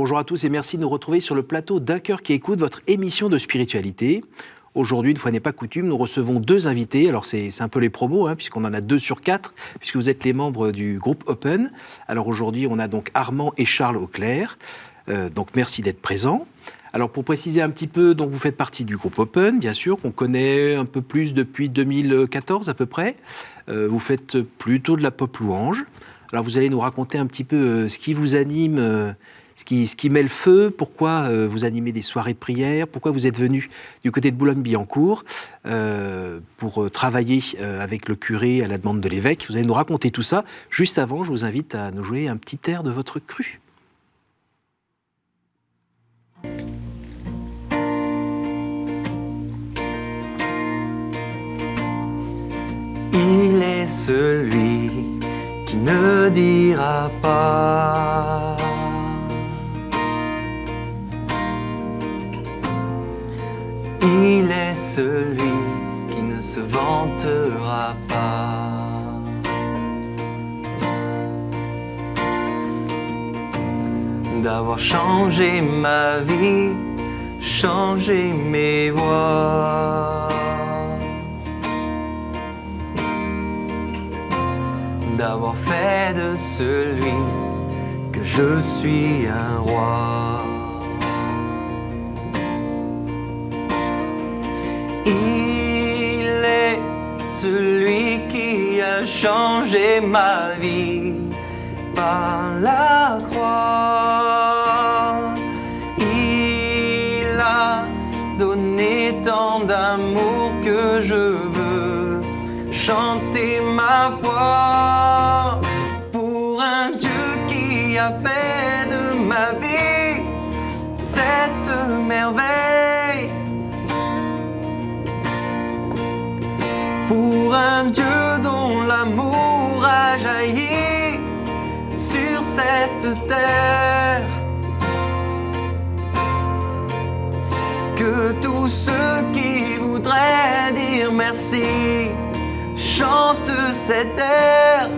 Bonjour à tous et merci de nous retrouver sur le plateau d'Un Cœur qui écoute, votre émission de spiritualité. Aujourd'hui, une fois n'est pas coutume, nous recevons deux invités. Alors c'est un peu les promos, puisqu'on en a 2 sur 4, puisque vous êtes les membres du groupe Open. Alors aujourd'hui, on a donc Armand et Charles Auclair. Donc merci d'être présents. Alors pour préciser un petit peu, donc vous faites partie du groupe Open, bien sûr, qu'on connaît un peu plus depuis 2014 à peu près. Vous faites plutôt de la pop louange. Alors vous allez nous raconter un petit peu ce qui vous anime, ce qui met le feu, pourquoi vous animez des soirées de prière, pourquoi vous êtes venu du côté de Boulogne-Billancourt pour travailler avec le curé à la demande de l'évêque. Vous allez nous raconter tout ça. Juste avant, je vous invite à nous jouer un petit air de votre cru. Il est celui qui ne dira pas. Il est celui qui ne se vantera pas. D'avoir changé ma vie, changé mes voies. D'avoir fait de celui que je suis un roi. Il est celui qui a changé ma vie par la croix. Il a donné tant d'amour que je veux chanter ma foi pour un Dieu qui a fait de ma vie cette merveille. Pour un Dieu dont l'amour a jailli sur cette terre. Que tous ceux qui voudraient dire merci chante cet air,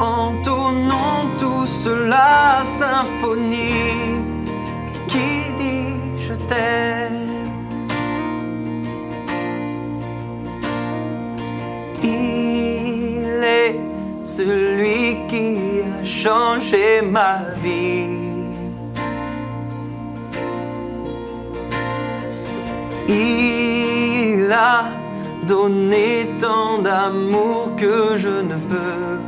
entonnons tous la symphonie qui dit je t'aime. Il est celui qui a changé ma vie. Il a donné tant d'amour que je ne peux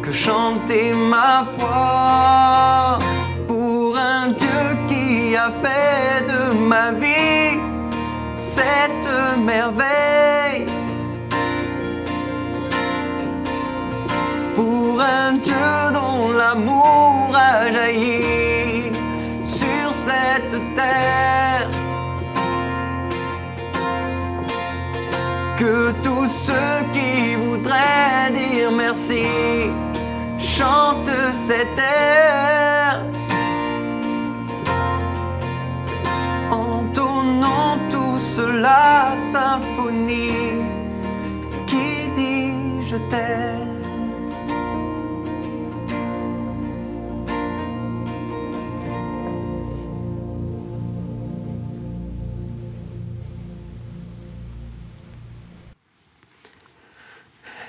que chanter ma foi pour un Dieu qui a fait de ma vie cette merveille. Pour un Dieu dont l'amour a jailli sur cette terre. Que tous ceux qui voudraient dire merci chantent cet air, entonnons tous la symphonie qui dit je t'aime.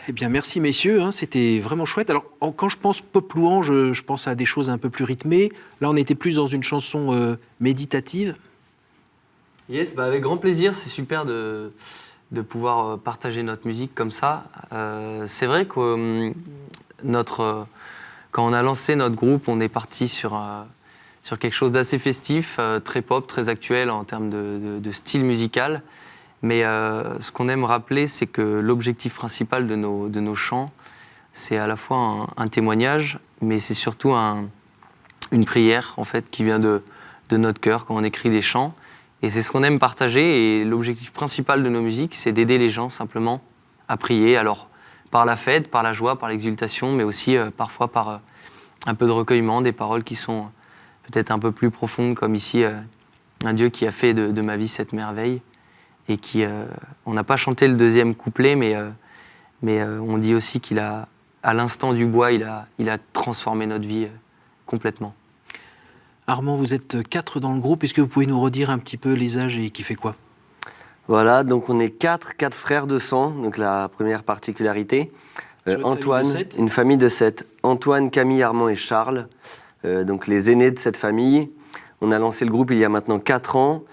Eh bien, merci messieurs, c'était vraiment chouette. Alors, quand je pense pop louange, je pense à des choses un peu plus rythmées. Là, on était plus dans une chanson méditative. Yes, avec grand plaisir, c'est super de pouvoir partager notre musique comme ça. C'est vrai que quand on a lancé notre groupe, on est parti sur quelque chose d'assez festif, très pop, très actuel en termes de style musical. Mais ce qu'on aime rappeler, c'est que l'objectif principal de nos chants, c'est à la fois un témoignage, mais c'est surtout une prière en fait, qui vient de notre cœur quand on écrit des chants. Et c'est ce qu'on aime partager. Et l'objectif principal de nos musiques, c'est d'aider les gens simplement à prier. Alors, par la fête, par la joie, par l'exultation, mais aussi parfois par un peu de recueillement, des paroles qui sont peut-être un peu plus profondes, comme ici, un Dieu qui a fait de ma vie cette merveille. Et qui, on n'a pas chanté le deuxième couplet, mais on dit aussi qu'il a à l'instant du bois, il a transformé notre vie complètement. Armand, vous êtes 4 dans le groupe. Est-ce que vous pouvez nous redire un petit peu les âges et qui fait quoi? Voilà, donc on est 4 frères de sang, donc la première particularité. Antoine, une famille de 7. Antoine, Camille, Armand et Charles, donc les aînés de cette famille. On a lancé le groupe il y a maintenant 4 ans.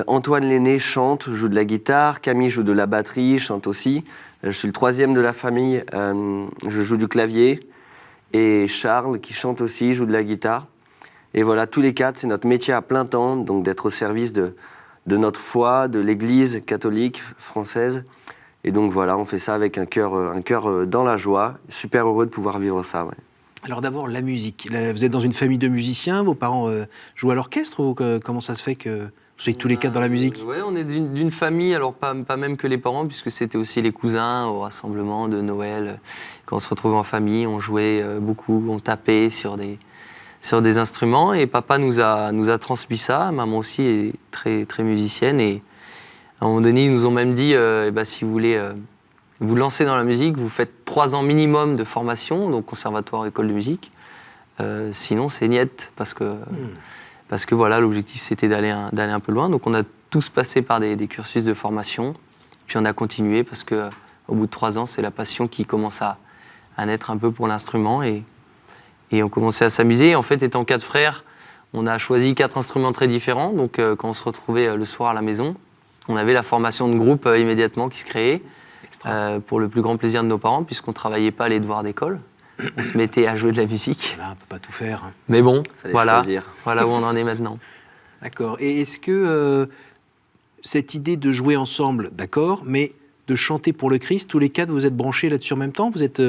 Antoine l'aîné chante, joue de la guitare. Camille joue de la batterie, chante aussi. Je suis le 3e de la famille, je joue du clavier. Et Charles, qui chante aussi, joue de la guitare. Et voilà, tous les 4, c'est notre métier à plein temps, donc d'être au service de notre foi, de l'Église catholique française. Et donc voilà, on fait ça avec un cœur dans la joie. Super heureux de pouvoir vivre ça. Ouais. Alors d'abord, la musique. Là, vous êtes dans une famille de musiciens, vos parents jouent à l'orchestre ou comment ça se fait que vous soyez tous les 4 dans la musique? Oui, on est d'une famille, alors pas même que les parents, puisque c'était aussi les cousins au rassemblement de Noël. Quand on se retrouvait en famille, on jouait beaucoup, on tapait sur des instruments et papa nous a transmis ça. Maman aussi est très, très musicienne et à un moment donné, ils nous ont même dit si vous voulez vous lancer dans la musique, vous faites 3 ans minimum de formation, donc conservatoire, école de musique. Sinon, c'est niette parce que voilà, l'objectif c'était d'aller un peu loin. Donc on a tous passé par des cursus de formation, puis on a continué parce que au bout de 3 ans, c'est la passion qui commence à naître un peu pour l'instrument et on commençait à s'amuser. En fait, étant 4 frères, on a choisi 4 instruments très différents. Donc, quand on se retrouvait le soir à la maison, on avait la formation de groupe immédiatement qui se créait, pour le plus grand plaisir de nos parents, puisqu'on ne travaillait pas les devoirs d'école. On se mettait à jouer de la musique. Là, on ne peut pas tout faire. Mais bon, voilà où on en est maintenant. D'accord. Et est-ce que cette idée de jouer ensemble, d'accord, mais de chanter pour le Christ, tous les 4, vous êtes branchés là-dessus en même temps? Vous êtes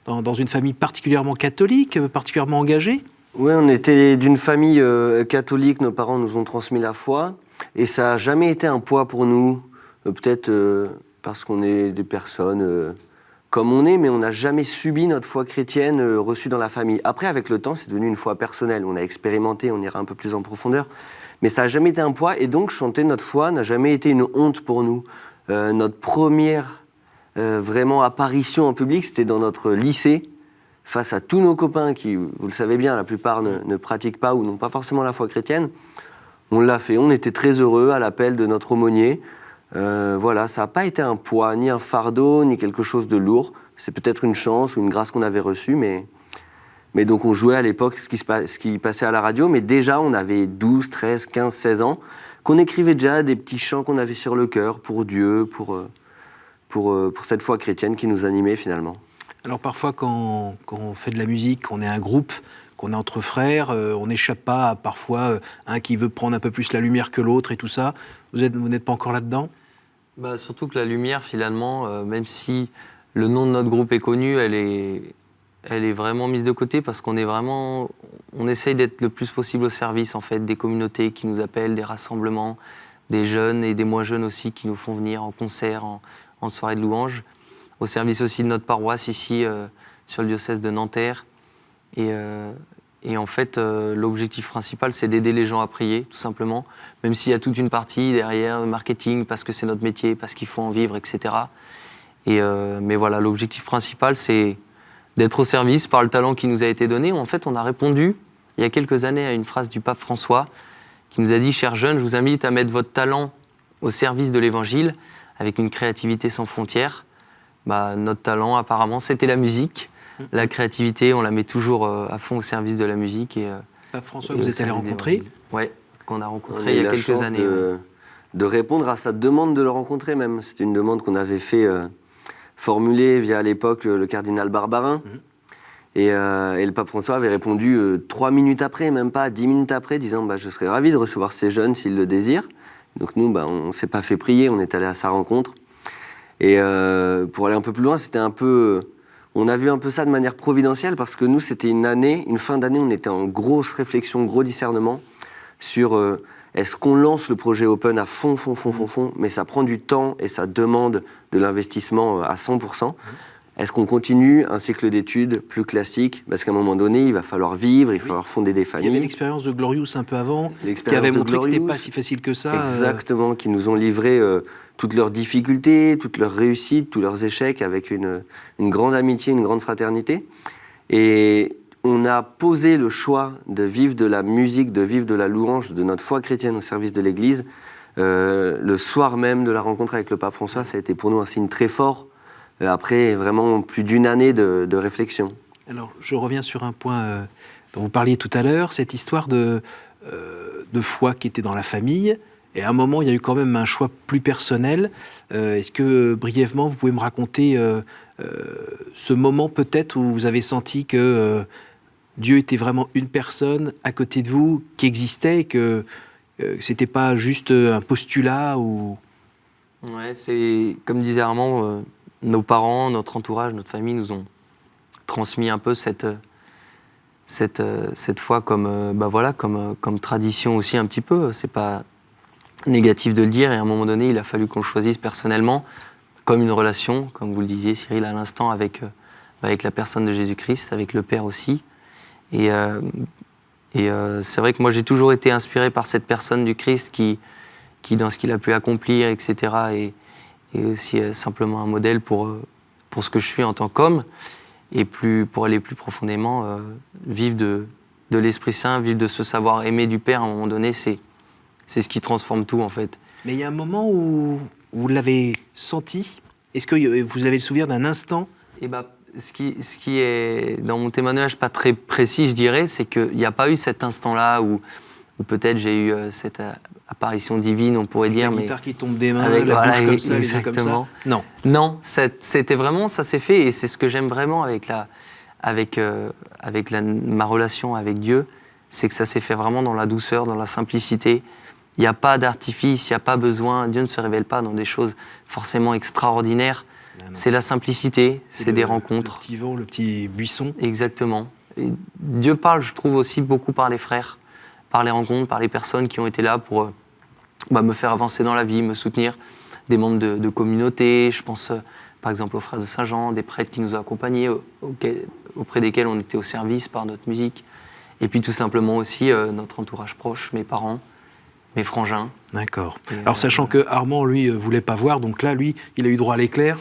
dans une famille particulièrement catholique, particulièrement engagée? Oui, on était d'une famille catholique, nos parents nous ont transmis la foi, et ça n'a jamais été un poids pour nous, peut-être parce qu'on est des personnes comme on est, mais on n'a jamais subi notre foi chrétienne reçue dans la famille. Après, avec le temps, c'est devenu une foi personnelle, on a expérimenté, on ira un peu plus en profondeur, mais ça n'a jamais été un poids, et donc chanter notre foi n'a jamais été une honte pour nous. Notre première vraiment apparition en public, c'était dans notre lycée, face à tous nos copains qui, vous le savez bien, la plupart ne pratiquent pas ou n'ont pas forcément la foi chrétienne. On l'a fait, on était très heureux à l'appel de notre aumônier. Voilà, ça n'a pas été un poids, ni un fardeau, ni quelque chose de lourd. C'est peut-être une chance ou une grâce qu'on avait reçue, mais donc on jouait à l'époque ce qui passait à la radio, mais déjà on avait 12, 13, 15, 16 ans, qu'on écrivait déjà des petits chants qu'on avait sur le cœur pour Dieu, pour cette foi chrétienne qui nous animait finalement. Alors parfois, quand on fait de la musique, on est un groupe, qu'on est entre frères, on n'échappe pas à parfois un qui veut prendre un peu plus la lumière que l'autre et tout ça. Vous n'êtes pas encore là-dedans? Surtout que la lumière, finalement, même si le nom de notre groupe est connu, elle est vraiment mise de côté parce on essaye d'être le plus possible au service en fait, des communautés qui nous appellent, des rassemblements, des jeunes et des moins jeunes aussi qui nous font venir en concert, en soirée de louanges, au service aussi de notre paroisse ici sur le diocèse de Nanterre. Et en fait, l'objectif principal, c'est d'aider les gens à prier, tout simplement, même s'il y a toute une partie derrière, marketing, parce que c'est notre métier, parce qu'il faut en vivre, etc. Mais voilà, l'objectif principal, c'est d'être au service par le talent qui nous a été donné. En fait, on a répondu, il y a quelques années, à une phrase du pape François, qui nous a dit « Chers jeunes, je vous invite à mettre votre talent au service de l'Évangile, avec une créativité sans frontières. » Notre talent, apparemment, c'était la musique. La créativité, on la met toujours à fond au service de la musique. Pape François, vous êtes allé rencontrer? Oui, qu'on a rencontré il y a quelques années. De répondre à sa demande de le rencontrer même. C'était une demande qu'on avait fait formuler via à l'époque le cardinal Barbarin. Et le pape François avait répondu 3 minutes après, même pas 10 minutes après, disant je serais ravi de recevoir ces jeunes s'ils le désirent. Donc nous, on ne s'est pas fait prier, on est allé à sa rencontre. Et pour aller un peu plus loin, c'était un peu... On a vu un peu ça de manière providentielle parce que nous, c'était une fin d'année, on était en grosse réflexion, gros discernement sur est-ce qu'on lance le projet Open à fond, mais ça prend du temps et ça demande de l'investissement à 100%. est-ce qu'on continue un cycle d'études plus classique? Parce qu'à un moment donné, il va falloir vivre, il va falloir fonder des Il y avait familles. l'expérience de Glorious un peu avant, qui L'expérience avait de montré que c'était Glorious. pas si facile que ça. Exactement, qui nous ont livré toutes leurs difficultés, toutes leurs réussites, tous leurs échecs avec une grande amitié, une grande fraternité. Et on a posé le choix de vivre de la musique, de vivre de la louange, de notre foi chrétienne au service de l'Église. Le soir même de la rencontre avec le pape François, ça a été pour nous un signe très fort, après vraiment plus d'une année de réflexion. Alors, je reviens sur un point dont vous parliez tout à l'heure, cette histoire de foi qui était dans la famille. Et à un moment, il y a eu quand même un choix plus personnel. Est-ce que, brièvement, vous pouvez me raconter ce moment peut-être où vous avez senti que Dieu était vraiment une personne à côté de vous, qui existait, et que c'était pas juste un postulat ou... Ouais, c'est comme disait Armand, nos parents, notre entourage, notre famille nous ont transmis un peu cette foi comme tradition aussi un petit peu. C'est pas négatif de le dire, et à un moment donné, il a fallu qu'on le choisisse personnellement, comme une relation, comme vous le disiez Cyril à l'instant, avec la personne de Jésus-Christ, avec le Père aussi. Et c'est vrai que moi j'ai toujours été inspiré par cette personne du Christ qui dans ce qu'il a pu accomplir, etc., et aussi simplement un modèle pour ce que je suis en tant qu'homme, et pour aller plus profondément, vivre de l'Esprit Saint, vivre de ce savoir aimer du Père, à un moment donné, c'est ce qui transforme tout en fait. Mais il y a un moment où vous l'avez senti. Est-ce que vous avez le souvenir d'un instant? Et ce qui est dans mon témoignage pas très précis, je dirais, c'est qu'il n'y a pas eu cet instant-là où peut-être j'ai eu cette apparition divine, on pourrait dire. La guitare qui tombe des mains, avec, la voilà, bouche comme ça, exactement. les yeux comme ça. Non. Non, c'était vraiment, ça s'est fait, et c'est ce que j'aime vraiment avec ma relation avec Dieu, c'est que ça s'est fait vraiment dans la douceur, dans la simplicité. Il n'y a pas d'artifice, il n'y a pas besoin, Dieu ne se révèle pas dans des choses forcément extraordinaires. Non. C'est la simplicité, c'est des rencontres. Le petit vent, le petit buisson. Exactement. Et Dieu parle, je trouve, aussi beaucoup par les frères, par les rencontres, par les personnes qui ont été là pour me faire avancer dans la vie, me soutenir. Des membres de communautés, je pense par exemple aux frères de Saint-Jean, des prêtres qui nous ont accompagnés, auprès desquels on était au service par notre musique. Et puis tout simplement aussi notre entourage proche, mes parents, mes frangins. D'accord. Alors sachant que Armand, lui, voulait pas voir, donc là, lui, il a eu droit à l'éclair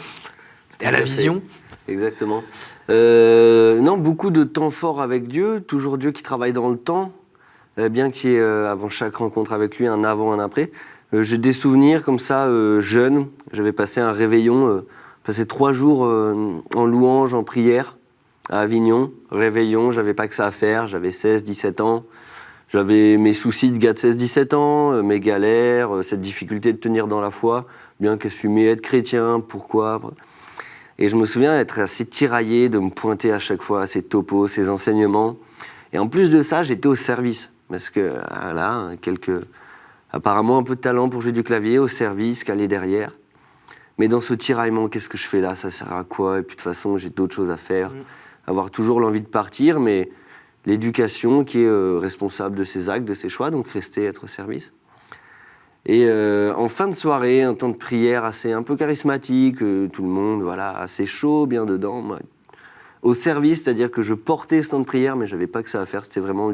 et à la vision. Exactement. Non, beaucoup de temps fort avec Dieu, toujours Dieu qui travaille dans le temps, bien qu'il y ait avant chaque rencontre avec lui un avant, un après. J'ai des souvenirs comme ça, jeune. J'avais passé un réveillon, passé 3 jours en louange, en prière à Avignon. Réveillon, j'avais pas que ça à faire, j'avais 16, 17 ans. J'avais mes soucis de gars de 16-17 ans, mes galères, cette difficulté de tenir dans la foi, bien qu'assumé être chrétien, pourquoi. Et je me souviens être assez tiraillé, de me pointer à chaque fois à ces topos, ces enseignements. Et en plus de ça, j'étais au service, parce que là, apparemment un peu de talent pour jouer du clavier, au service, caler derrière. Mais dans ce tiraillement, qu'est-ce que je fais là? Ça sert à quoi? Et puis de toute façon, j'ai d'autres choses à faire. Avoir toujours l'envie de partir, mais l'éducation qui est responsable de ses actes, de ses choix, donc rester, être au service. Et en fin de soirée, un temps de prière un peu charismatique, tout le monde, voilà, assez chaud, bien dedans. Moi, au service, c'est-à-dire que je portais ce temps de prière, mais j'avais pas que ça à faire, c'était vraiment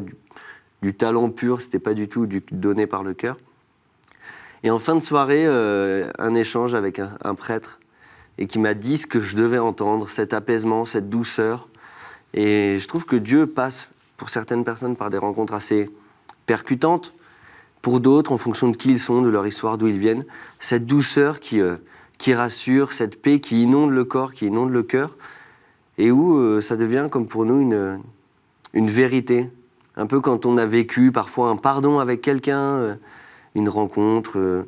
du talent pur, c'était pas du tout du donné par le cœur. Et en fin de soirée, un échange avec un prêtre, et qui m'a dit ce que je devais entendre, cet apaisement, cette douceur. Et je trouve que Dieu passe, pour certaines personnes, par des rencontres assez percutantes, pour d'autres, en fonction de qui ils sont, de leur histoire, d'où ils viennent, cette douceur qui rassure, cette paix qui inonde le corps, qui inonde le cœur, et où ça devient comme pour nous une vérité. Un peu quand on a vécu parfois un pardon avec quelqu'un, une rencontre,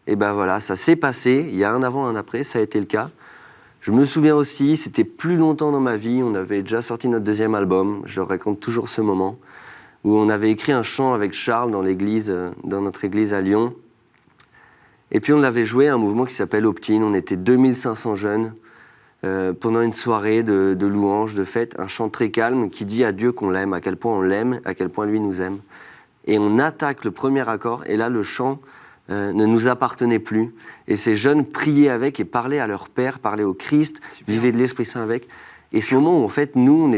et ben voilà, ça s'est passé, il y a un avant, un après, ça a été le cas. Je me souviens aussi, c'était plus longtemps dans ma vie, on avait déjà sorti notre 2e album, je raconte toujours ce moment, où on avait écrit un chant avec Charles dans notre église à Lyon. Et puis on avait joué un mouvement qui s'appelle Opt-in, on était 2500 jeunes, pendant une soirée de louanges, de fêtes, un chant très calme qui dit à Dieu qu'on l'aime, à quel point on l'aime, à quel point lui nous aime. Et on attaque le premier accord, et là le chant ne nous appartenait plus. Et ces jeunes priaient avec et parlaient à leur Père, parlaient au Christ, vivaient de l'Esprit Saint avec. Et ce moment où, en fait, nous,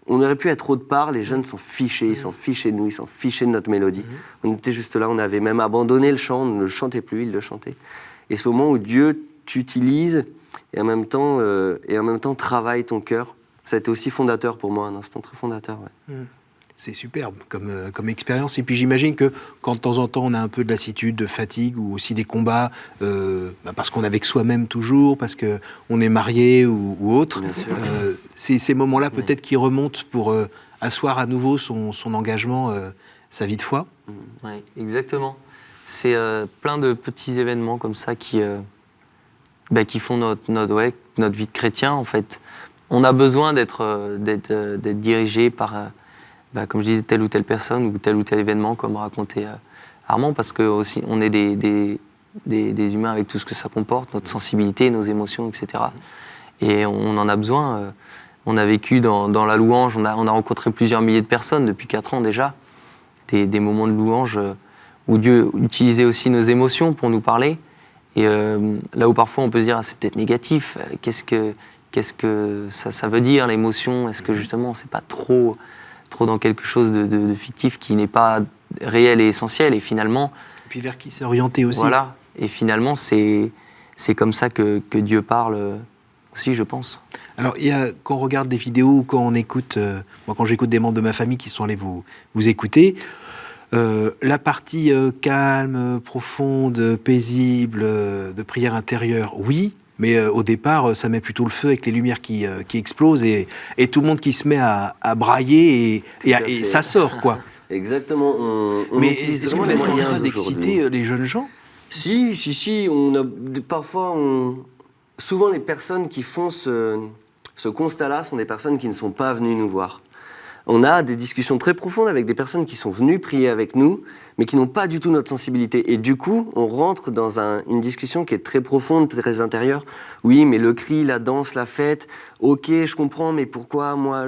on aurait pu être autre part, les jeunes s'en fichaient, ils s'en fichaient de nous, ils s'en fichaient de notre mélodie. On était juste là, on avait même abandonné le chant, on ne le chantait plus, ils le chantaient. Et ce moment où Dieu t'utilise et en même temps travaille ton cœur, ça a été aussi fondateur pour moi, un instant très fondateur. Ouais. C'est superbe comme expérience. Et puis j'imagine que quand de temps en temps on a un peu de lassitude, de fatigue ou aussi des combats, parce qu'on est avec soi-même toujours, parce qu'on est marié ou autre, c'est ces moments-là peut-être qui remontent pour asseoir à nouveau son engagement, sa vie de foi. Oui, exactement. C'est plein de petits événements comme ça qui font notre vie de chrétien en fait. On a besoin d'être dirigé par... comme je disais, telle ou telle personne ou tel événement, comme racontait Armand, parce que aussi on est des humains avec tout ce que ça comporte, notre sensibilité, nos émotions, etc. Et on en a besoin. On a vécu dans la louange, on a rencontré plusieurs milliers de personnes depuis 4 ans déjà, des moments de louange où Dieu utilisait aussi nos émotions pour nous parler. Et là où parfois on peut se dire, c'est peut-être négatif, qu'est-ce que ça veut dire, l'émotion? Est-ce que justement c'est pas trop dans quelque chose de fictif qui n'est pas réel et essentiel, et finalement... Et puis vers qui c'est orienté aussi. Voilà, et finalement c'est comme ça que Dieu parle aussi, je pense. Alors, quand on regarde des vidéos ou quand on écoute... moi, quand j'écoute des membres de ma famille qui sont allés vous écouter, la partie calme, profonde, paisible, de prière intérieure, oui. Mais au départ, ça met plutôt le feu avec les lumières qui explosent et tout le monde qui se met à brailler et ça sort, quoi. Exactement. Mais est-ce que vous êtes en train d'exciter les jeunes gens? Si. Souvent, les personnes qui font ce constat-là sont des personnes qui ne sont pas venues nous voir. On a des discussions très profondes avec des personnes qui sont venues prier avec nous, mais qui n'ont pas du tout notre sensibilité. Et du coup, on rentre dans une discussion qui est très profonde, très intérieure. Oui, mais le cri, la danse, la fête, ok, je comprends, mais pourquoi moi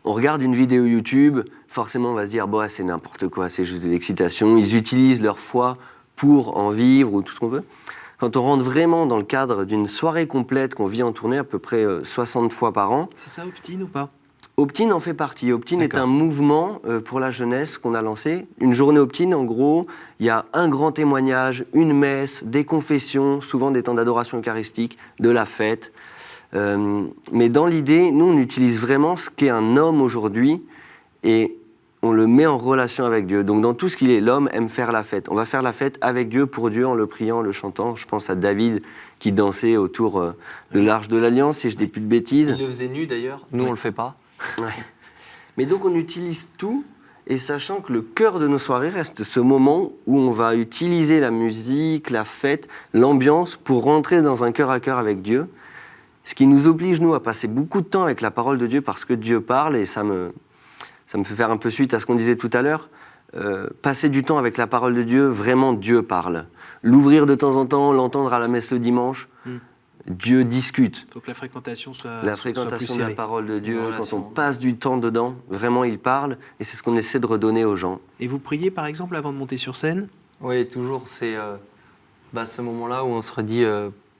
On regarde une vidéo YouTube, forcément on va se dire, bah, c'est n'importe quoi, c'est juste de l'excitation. Ils utilisent leur foi pour en vivre ou tout ce qu'on veut. Quand on rentre vraiment dans le cadre d'une soirée complète qu'on vit en tournée à peu près 60 fois par an... C'est ça, Optine, ou pas? Optine en fait partie. Optine est un mouvement pour la jeunesse qu'on a lancé. Une journée Optine, en gros, il y a un grand témoignage, une messe, des confessions, souvent des temps d'adoration eucharistique, de la fête. Mais dans l'idée, nous, on utilise vraiment ce qu'est un homme aujourd'hui et on le met en relation avec Dieu. Donc dans tout ce qu'il est, l'homme aime faire la fête. On va faire la fête avec Dieu, pour Dieu, en le priant, en le chantant. Je pense à David qui dansait autour de l'Arche de l'Alliance, si je dis plus de bêtises. Il le faisait nu d'ailleurs, nous on le fait pas. Ouais. Mais donc on utilise tout, et sachant que le cœur de nos soirées reste ce moment où on va utiliser la musique, la fête, l'ambiance pour rentrer dans un cœur à cœur avec Dieu, ce qui nous oblige nous à passer beaucoup de temps avec la parole de Dieu parce que Dieu parle, et ça me fait faire un peu suite à ce qu'on disait tout à l'heure. Passer du temps avec la parole de Dieu, vraiment Dieu parle. L'ouvrir de temps en temps, l'entendre à la messe le dimanche, Dieu discute. Il faut que la fréquentation soit La fréquentation de la parole de Dieu, quand on passe du temps dedans, vraiment il parle, et c'est ce qu'on essaie de redonner aux gens. Et vous priez par exemple avant de monter sur scène? Oui, toujours. C'est ce moment-là où on se redit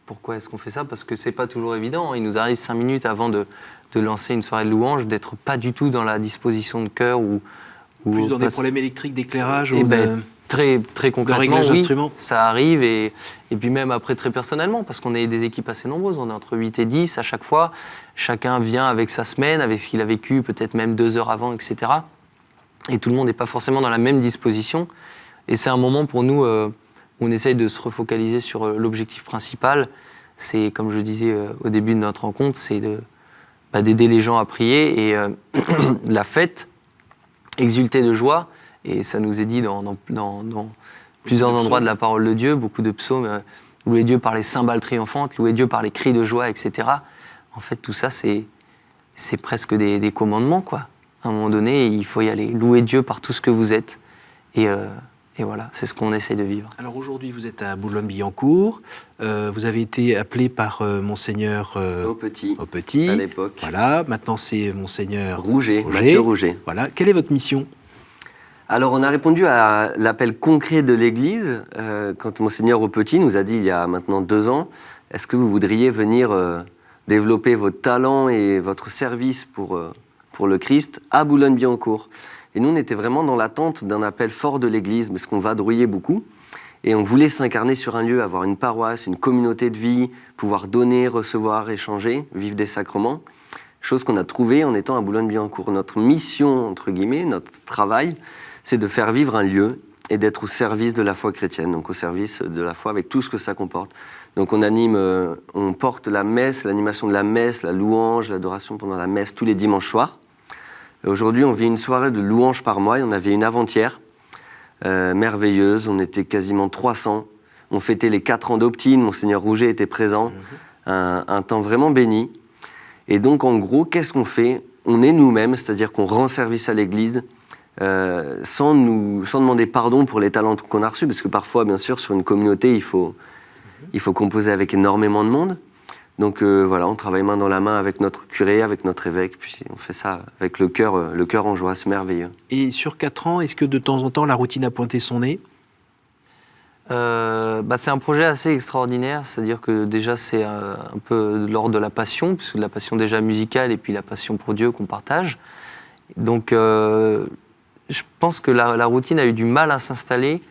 pourquoi est-ce qu'on fait ça, parce que c'est pas toujours évident. Il nous arrive 5 minutes avant de lancer une soirée de louange, d'être pas du tout dans la disposition de cœur ou plus dans des problèmes électriques, d'éclairage très concrètement, oui, d'instruments. Ça arrive, et puis même après très personnellement, parce qu'on est des équipes assez nombreuses, on est entre 8 et 10 à chaque fois, chacun vient avec sa semaine, avec ce qu'il a vécu, peut-être même 2 heures avant, etc. Et tout le monde n'est pas forcément dans la même disposition, et c'est un moment pour nous où on essaye de se refocaliser sur l'objectif principal. C'est, comme je disais au début de notre rencontre, c'est d'aider les gens à prier, et la fête, exulter de joie. Et ça nous est dit dans plusieurs endroits de la parole de Dieu, beaucoup de psaumes, louer Dieu par les cymbales triomphantes, louer Dieu par les cris de joie, etc. En fait, tout ça, c'est presque des commandements, quoi. À un moment donné, il faut y aller. Louer Dieu par tout ce que vous êtes. Et voilà, c'est ce qu'on essaie de vivre. Alors aujourd'hui, vous êtes à Boulogne-Billancourt. Vous avez été appelé par Monseigneur Au Petit, à l'époque. Voilà, maintenant c'est Monseigneur Rouget, Mathieu Rouget. Voilà, quelle est votre mission? Alors, on a répondu à l'appel concret de l'Église quand Monseigneur Aupetit nous a dit il y a maintenant 2 ans, est-ce que vous voudriez venir développer votre talent et votre service pour le Christ à Boulogne-Billancourt? Et nous, on était vraiment dans l'attente d'un appel fort de l'Église, parce qu'on vadrouillait beaucoup. Et on voulait s'incarner sur un lieu, avoir une paroisse, une communauté de vie, pouvoir donner, recevoir, échanger, vivre des sacrements. Chose qu'on a trouvée en étant à Boulogne-Billancourt. Notre mission, entre guillemets, notre travail, c'est de faire vivre un lieu et d'être au service de la foi chrétienne, donc au service de la foi avec tout ce que ça comporte. Donc on anime, on porte la messe, l'animation de la messe, la louange, l'adoration pendant la messe tous les dimanches soirs. Et aujourd'hui, on vit une soirée de louange par mois, et on avait une avant-hier merveilleuse, on était quasiment 300. On fêtait les 4 ans d'Optine, Monseigneur Rouget était présent, un temps vraiment béni. Et donc en gros, qu'est-ce qu'on fait? On est nous-mêmes, c'est-à-dire qu'on rend service à l'Église, sans demander pardon pour les talents qu'on a reçus, parce que parfois, bien sûr, sur une communauté, il faut composer avec énormément de monde. Donc voilà, on travaille main dans la main avec notre curé, avec notre évêque, puis on fait ça avec le cœur en joie, c'est merveilleux. Et sur 4 ans, est-ce que de temps en temps, la routine a pointé son nez? C'est un projet assez extraordinaire, c'est-à-dire que déjà c'est un peu de l'ordre de la passion, puisque la passion déjà musicale et puis la passion pour Dieu qu'on partage. Donc je pense que la routine a eu du mal à s'installer,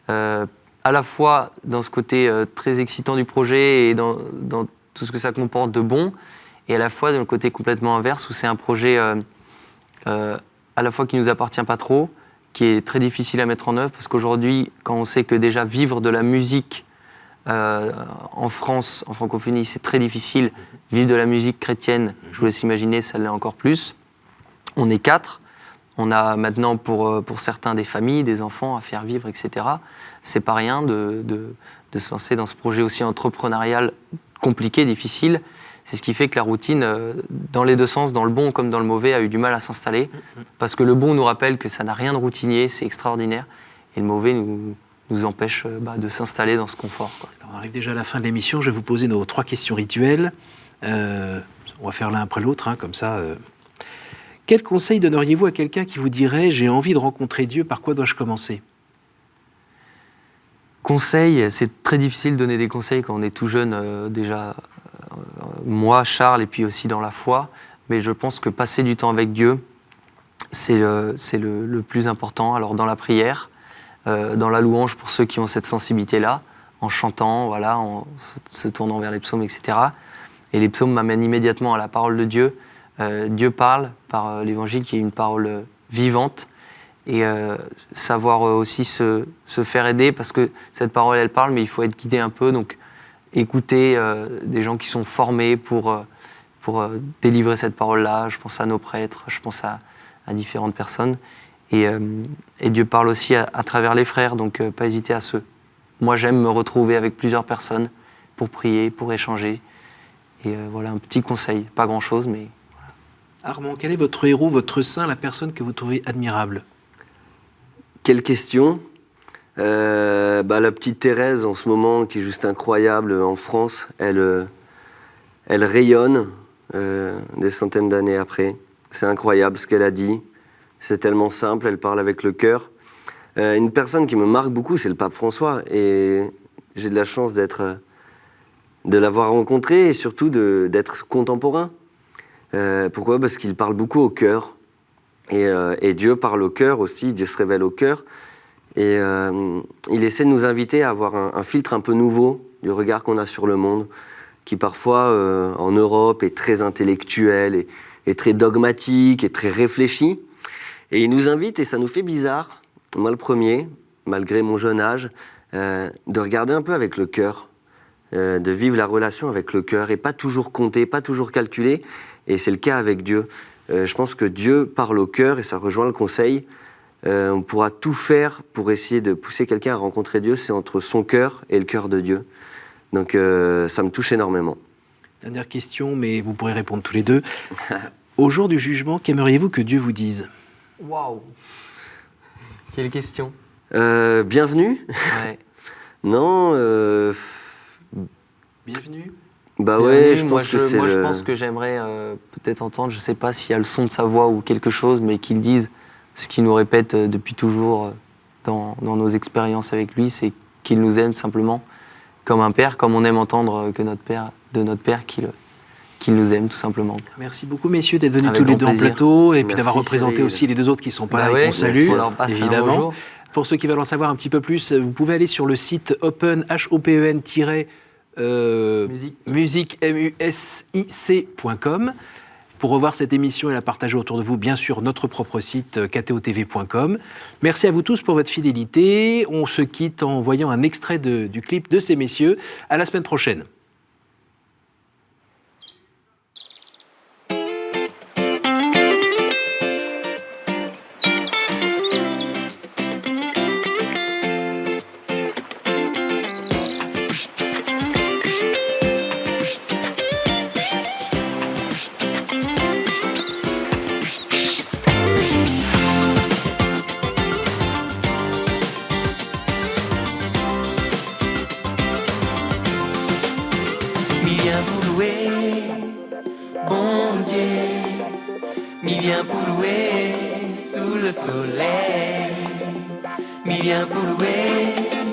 à la fois dans ce côté très excitant du projet et dans tout ce que ça comporte de bon, et à la fois dans le côté complètement inverse où c'est un projet à la fois qui nous appartient pas trop, qui est très difficile à mettre en œuvre, parce qu'aujourd'hui, quand on sait que déjà vivre de la musique en France, en francophonie, c'est très difficile, vivre de la musique chrétienne, je vous laisse imaginer, ça l'est encore plus. On est 4, on a maintenant pour certains des familles, des enfants à faire vivre, etc. C'est pas rien de se lancer dans ce projet aussi entrepreneurial compliqué, difficile. C'est ce qui fait que la routine, dans les deux sens, dans le bon comme dans le mauvais, a eu du mal à s'installer. Parce que le bon nous rappelle que ça n'a rien de routinier, c'est extraordinaire. Et le mauvais nous empêche de s'installer dans ce confort, quoi. Alors, on arrive déjà à la fin de l'émission. Je vais vous poser nos 3 questions rituelles. On va faire l'un après l'autre, comme ça. Quel conseil donneriez-vous à quelqu'un qui vous dirait « J'ai envie de rencontrer Dieu, par quoi dois-je commencer ?» Conseil, c'est très difficile de donner des conseils quand on est tout jeune, déjà, moi, Charles, et puis aussi dans la foi, mais je pense que passer du temps avec Dieu, c'est le plus important. Alors dans la prière, dans la louange pour ceux qui ont cette sensibilité-là, en chantant, voilà, en se tournant vers les psaumes, etc. Et les psaumes m'amènent immédiatement à la parole de Dieu. Dieu parle par l'Évangile qui est une parole vivante, et savoir aussi se faire aider, parce que cette parole, elle parle, mais il faut être guidé un peu, donc écouter des gens qui sont formés pour délivrer cette parole-là. Je pense à nos prêtres, je pense à différentes personnes. Et Dieu parle aussi à travers les frères, donc pas hésiter à Moi, j'aime me retrouver avec plusieurs personnes pour prier, pour échanger. Et voilà, un petit conseil, pas grand-chose, mais... Armand, quel est votre héros, votre saint, la personne que vous trouvez admirable? Quelle question. La petite Thérèse, en ce moment, qui est juste incroyable en France, elle rayonne des centaines d'années après. C'est incroyable ce qu'elle a dit. C'est tellement simple, elle parle avec le cœur. Une personne qui me marque beaucoup, c'est le pape François. Et j'ai de la chance de l'avoir rencontré et surtout d'être contemporain. Pourquoi? Parce qu'il parle beaucoup au cœur. Et Dieu parle au cœur aussi, Dieu se révèle au cœur. Et il essaie de nous inviter à avoir un filtre un peu nouveau du regard qu'on a sur le monde, qui parfois, en Europe, est très intellectuel, et très dogmatique, et très réfléchi. Et il nous invite, et ça nous fait bizarre, moi le premier, malgré mon jeune âge, de regarder un peu avec le cœur, de vivre la relation avec le cœur, et pas toujours compter, pas toujours calculer. Et c'est le cas avec Dieu. Je pense que Dieu parle au cœur, et ça rejoint le conseil. On pourra tout faire pour essayer de pousser quelqu'un à rencontrer Dieu, c'est entre son cœur et le cœur de Dieu. Donc ça me touche énormément. Dernière question, mais vous pourrez répondre tous les deux. Au jour du jugement, qu'aimeriez-vous que Dieu vous dise? Waouh! Quelle question! Bienvenue? Ouais. Non. Bienvenue. Bah ouais, je moi, pense que c'est je pense que j'aimerais peut-être entendre, je sais pas s'il y a le son de sa voix ou quelque chose, mais qu'il dise ce qu'il nous répète depuis toujours dans nos expériences avec lui, c'est qu'il nous aime simplement comme un père, comme on aime entendre que de notre père qu'il nous aime tout simplement. Merci beaucoup messieurs d'être venus Avec tous les grand deux en plaisir. plateau et puis Merci, d'avoir représenté Cyril. aussi les deux autres qui sont pas là et qu'on merci, salue, on leur passe un évidemment. bonjour. Pour ceux qui veulent en savoir un petit peu plus, vous pouvez aller sur le site open, music.com pour revoir cette émission et la partager autour de vous, bien sûr, notre propre site ktotv.com. Merci à vous tous pour votre fidélité. On se quitte en voyant un extrait du clip de ces messieurs. À la semaine prochaine. Mi vient pour louer, bon Dieu, mi vient pour louer sous le soleil, mi vient pour louer.